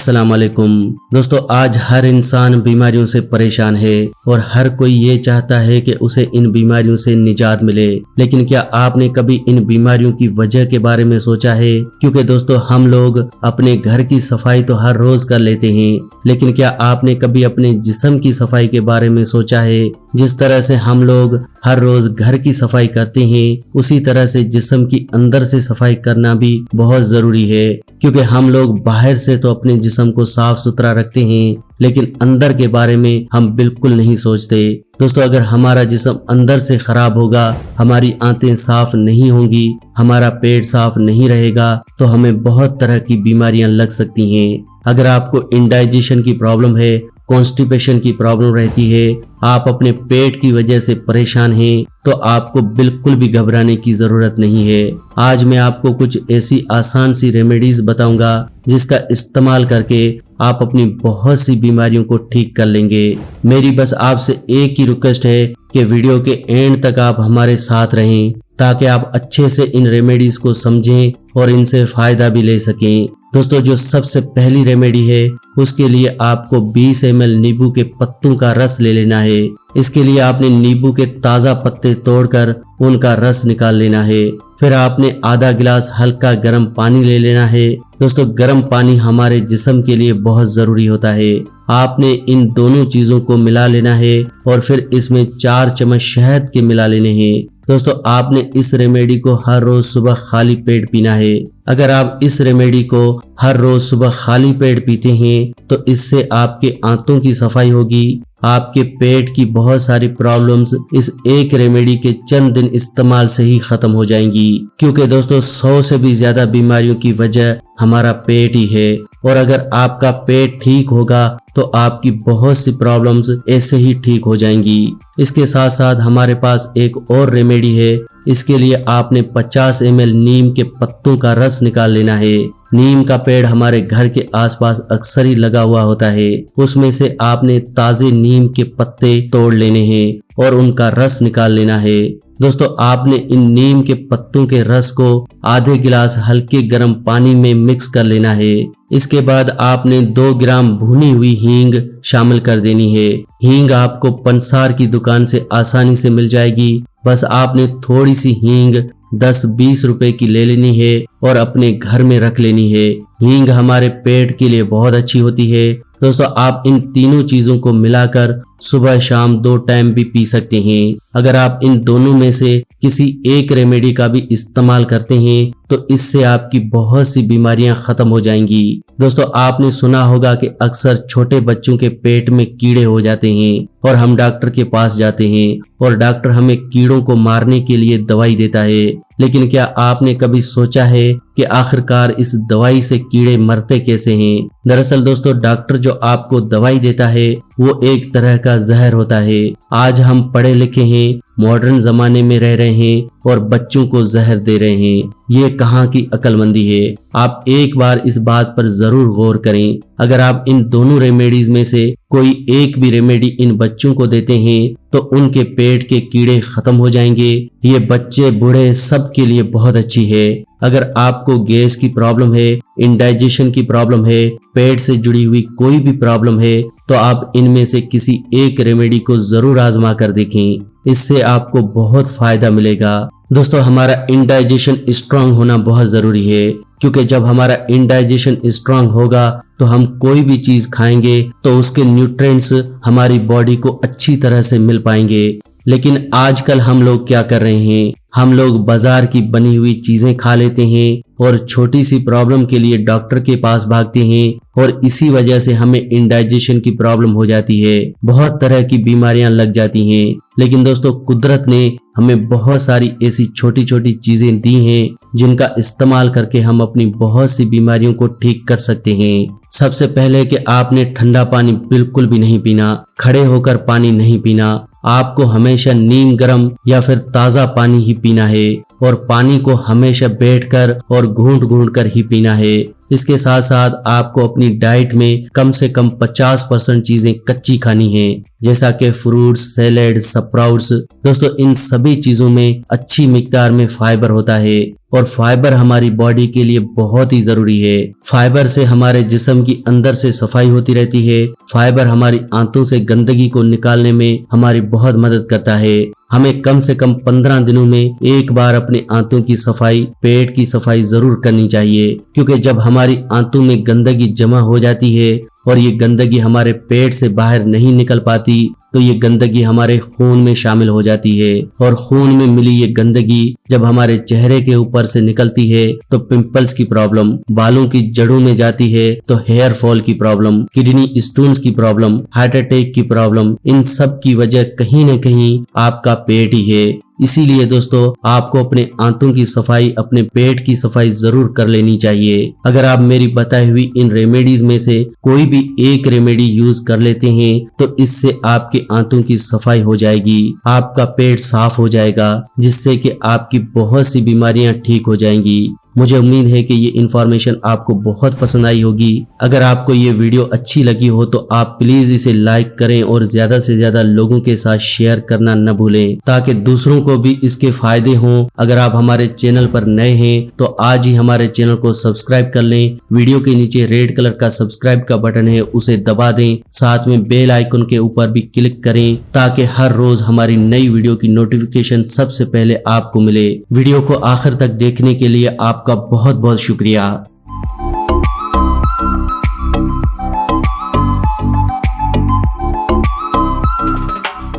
अस्सलाम वालेकुम दोस्तों, आज हर इंसान बीमारियों से परेशान है और हर कोई ये चाहता है कि उसे इन बीमारियों से निजात मिले। लेकिन क्या आपने कभी इन बीमारियों की वजह के बारे में सोचा है? क्योंकि दोस्तों हम लोग अपने घर की सफाई तो हर रोज कर लेते हैं, लेकिन क्या आपने कभी अपने जिस्म की सफाई के बारे में सोचा है? जिस तरह से हम लोग हर रोज घर की सफाई करते हैं, उसी तरह से जिस्म की अंदर से सफाई करना भी बहुत जरूरी है। क्योंकि हम लोग बाहर से तो अपने जिस्म को साफ सुथरा रखते हैं, लेकिन अंदर के बारे में हम बिल्कुल नहीं सोचते। दोस्तों, अगर हमारा जिस्म अंदर से खराब होगा, हमारी आंतें साफ नहीं होंगी, हमारा पेट साफ नहीं रहेगा, तो हमें बहुत तरह की बीमारियां लग सकती हैं। अगर आपको इंडाइजेशन की प्रॉब्लम है, कॉन्स्टिपेशन की प्रॉब्लम रहती है, आप अपने पेट की वजह से परेशान हैं, तो आपको बिल्कुल भी घबराने की जरूरत नहीं है। आज मैं आपको कुछ ऐसी आसान सी रेमेडीज बताऊंगा जिसका इस्तेमाल करके आप अपनी बहुत सी बीमारियों को ठीक कर लेंगे। मेरी बस आपसे एक ही रिक्वेस्ट है कि वीडियो के एंड तक आप हमारे साथ रहें, ताकि आप अच्छे से इन रेमेडीज को समझें और इनसे फायदा भी ले सकें। दोस्तों, जो सबसे पहली रेमेडी है, उसके लिए आपको 20 ml नींबू के पत्तों का रस ले लेना है। इसके लिए आपने नींबू के ताज़ा पत्ते तोड़कर उनका रस निकाल लेना है। फिर आपने आधा गिलास हल्का गर्म पानी ले लेना है। दोस्तों, गर्म पानी हमारे जिस्म के लिए बहुत ज़रूरी होता है। आपने इन दोनों चीज़ों को मिला लेना है और फिर इसमें 4 चम्मच शहद के मिला लेने हैं। दोस्तों, आपने इस रेमेडी को हर रोज सुबह खाली पेट पीना है। अगर आप इस रेमेडी को हर रोज सुबह खाली पेट पीते हैं, तो इससे आपके आंतों की सफाई होगी। आपके पेट की बहुत सारी प्रॉब्लम्स इस एक रेमेडी के चंद दिन इस्तेमाल से ही खत्म हो जाएंगी। क्योंकि दोस्तों 100 से भी ज्यादा बीमारियों की वजह हमारा पेट ही है, और अगर आपका पेट ठीक होगा तो आपकी बहुत सी प्रॉब्लम्स ऐसे ही ठीक हो जाएंगी। इसके साथ साथ हमारे पास एक और रेमेडी है। इसके लिए आपने 50 ml नीम के पत्तों का रस निकाल लेना है। नीम का पेड़ हमारे घर के आसपास अक्सर ही लगा हुआ होता है। उसमें से आपने ताजे नीम के पत्ते तोड़ लेने हैं और उनका रस निकाल लेना है। दोस्तों, आपने इन नीम के पत्तों के रस को आधे गिलास हल्के गर्म पानी में मिक्स कर लेना है। इसके बाद आपने 2 ग्राम भुनी हुई हींग शामिल कर देनी है। हींग आपको पंसार की दुकान से आसानी से मिल जाएगी। बस आपने थोड़ी सी हींग 10-20 रुपए की ले लेनी है और अपने घर में रख लेनी है। हींग हमारे पेट के लिए बहुत अच्छी होती है। दोस्तों, आप इन तीनों चीजों को मिलाकर सुबह शाम 2 टाइम भी पी सकते हैं। अगर आप इन दोनों में से किसी एक रेमेडी का भी इस्तेमाल करते हैं, तो इससे आपकी बहुत सी बीमारियां खत्म हो जाएंगी। दोस्तों, आपने सुना होगा कि अक्सर छोटे बच्चों के पेट में कीड़े हो जाते हैं और हम डॉक्टर के पास जाते हैं और डॉक्टर हमें कीड़ों को मारने के लिए दवाई देता है। लेकिन क्या आपने कभी सोचा है कि आखिरकार इस दवाई से कीड़े मरते कैसे हैं? दरअसल दोस्तों, डॉक्टर जो आपको दवाई देता है वो एक तरह का जहर होता है। आज हम पढ़े लिखे हैं, मॉडर्न जमाने में रह रहे हैं और बच्चों को जहर दे रहे हैं। ये कहाँ की अक्लमंदी है? आप एक बार इस बात पर जरूर गौर करें। अगर आप इन दोनों रेमेडीज में से कोई एक भी रेमेडी इन बच्चों को देते हैं, तो उनके पेट के कीड़े खत्म हो जाएंगे। ये बच्चे बूढ़े सब के लिए बहुत अच्छी है। अगर आपको गैस की प्रॉब्लम है, इंडाइजेशन की प्रॉब्लम है, पेट से जुड़ी हुई कोई भी प्रॉब्लम है, तो आप इनमें से किसी एक रेमेडी को जरूर आजमा कर देखें। इससे आपको बहुत फायदा मिलेगा। दोस्तों, हमारा इंडाइजेशन स्ट्रांग होना बहुत जरूरी है, क्योंकि जब हमारा इंडाइजेशन स्ट्रांग होगा तो हम कोई भी चीज खाएंगे तो उसके न्यूट्रिएंट्स हमारी बॉडी को अच्छी तरह से मिल पाएंगे। लेकिन आजकल हम लोग क्या कर रहे हैं? हम लोग बाजार की बनी हुई चीजें खा लेते हैं और छोटी सी प्रॉब्लम के लिए डॉक्टर के पास भागते हैं, और इसी वजह से हमें इंडाइजेशन की प्रॉब्लम हो जाती है। बहुत तरह की बीमारियां लग जाती हैं। लेकिन दोस्तों, कुदरत ने हमें बहुत सारी ऐसी छोटी छोटी चीजें दी हैं जिनका इस्तेमाल करके हम अपनी बहुत सी बीमारियों को ठीक कर सकते हैं। सबसे पहले कि आपने ठंडा पानी बिल्कुल भी नहीं पीना, खड़े होकर पानी नहीं पीना। आपको हमेशा नीम गर्म या फिर ताज़ा पानी ही पीना है, और पानी को हमेशा बैठकर और घूंट घूंट कर ही पीना है। इसके साथ साथ आपको अपनी डाइट में कम से कम 50% चीजें कच्ची खानी है। जैसा कि फ्रूट्स, सैलेड, स्प्राउट्स। दोस्तों इन सभी चीजों में अच्छी मिकदार में फाइबर होता है और फाइबर हमारी बॉडी के लिए बहुत ही जरूरी है। फाइबर से हमारे जिस्म की अंदर से सफाई होती रहती है। फाइबर हमारी आंतों से गंदगी को निकालने में हमारी बहुत मदद करता है। हमें कम से कम 15 दिनों में एक बार अपने आंतों की सफाई, पेट की सफाई जरूर करनी चाहिए, क्योंकि जब हमारी आंतों में गंदगी जमा हो जाती है और ये गंदगी हमारे पेट से बाहर नहीं निकल पाती तो ये गंदगी हमारे खून में शामिल हो जाती है और खून में मिली ये गंदगी जब हमारे चेहरे के ऊपर से निकलती है तो पिंपल्स की प्रॉब्लम, बालों की जड़ों में जाती है तो हेयर फॉल की प्रॉब्लम, किडनी स्टोन्स की प्रॉब्लम, हार्ट अटैक की प्रॉब्लम, इन सब की वजह कहीं न कहीं आपका पेट ही है। इसीलिए दोस्तों आपको अपने आंतों की सफाई, अपने पेट की सफाई जरूर कर लेनी चाहिए। अगर आप मेरी बताई हुई इन रेमेडीज में से कोई भी एक रेमेडी यूज कर लेते हैं तो इससे आपके आंतों की सफाई हो जाएगी, आपका पेट साफ हो जाएगा, जिससे कि आपकी बहुत सी बीमारियां ठीक हो जाएंगी। मुझे उम्मीद है कि ये इन्फॉर्मेशन आपको बहुत पसंद आई होगी। अगर आपको ये वीडियो अच्छी लगी हो तो आप प्लीज इसे लाइक करें और ज्यादा से ज्यादा लोगों के साथ शेयर करना न भूलें, ताकि दूसरों को भी इसके फायदे हों। अगर आप हमारे चैनल पर नए हैं तो आज ही हमारे चैनल को सब्सक्राइब कर लें। वीडियो के नीचे रेड कलर का सब्सक्राइब का बटन है, उसे दबा दें। साथ में बेल आइकन के ऊपर भी क्लिक करें ताकि हर रोज हमारी नई वीडियो की नोटिफिकेशन सबसे पहले आपको मिले। वीडियो को आखिर तक देखने के लिए आपका बहुत बहुत शुक्रिया।